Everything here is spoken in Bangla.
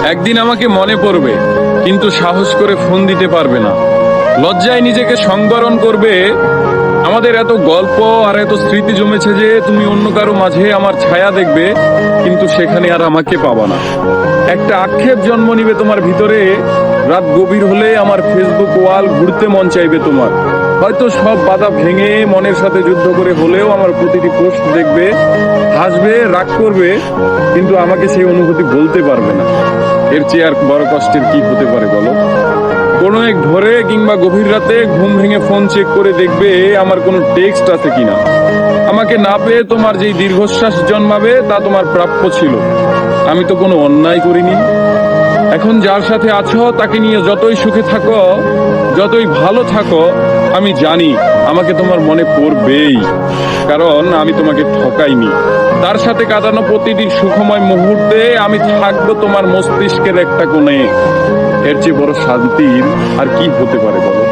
একদিন আমাকে মনে পড়বে, কিন্তু সাহস করে ফোন দিতে পারবে না। লজ্জায় নিজেকে সংবরণ করবে। আমাদের এত গল্প আর এত স্মৃতি জমেছে যে তুমি অন্য কারো মাঝে আমার ছায়া দেখবে, কিন্তু সেখানে আর আমাকে পাবা না। একটা আক্ষেপ জন্ম নিবে তোমার ভিতরে। রাত গভীর হলে আমার ফেসবুক ওয়াল ঘুরতে মন চাইবে তোমার। হয়তো সব বাধা ভেঙে মনের সাথে যুদ্ধ করে হলেও আমার প্রতিটি পোস্ট দেখবে, হাসবে, রাগ করবে, কিন্তু আমাকে সেই অনুভূতি বলতে পারবে না। এর চেয়ে আর বড় কষ্টের কি হতে পারে বলো? কোনো এক ভোরে কিংবা গভীর রাতে ঘুম ভেঙে ফোন চেক করে দেখবে আমার কোনো টেক্সট আছে কিনা। আমাকে না পেয়ে তোমার যেই দীর্ঘশ্বাস জন্মাবে তা তোমার প্রাপ্য ছিল। আমি তো কোনো অন্যায় করিনি। এখন যার সাথে আছো তাকে নিয়ে যতই সুখে থাকো, যতই ভালো থাকো, আমি জানি আমাকে তোমার মনে পড়বেই। কারণ আমি তোমাকে ঠকাইনি। তার সাথে কাটানো প্রতিটি সুখময় মুহূর্তে আমি থাকবো তোমার মস্তিষ্কের একটা কোণে। এর চেয়ে বড় শান্তির আর কি হতে পারে বলো?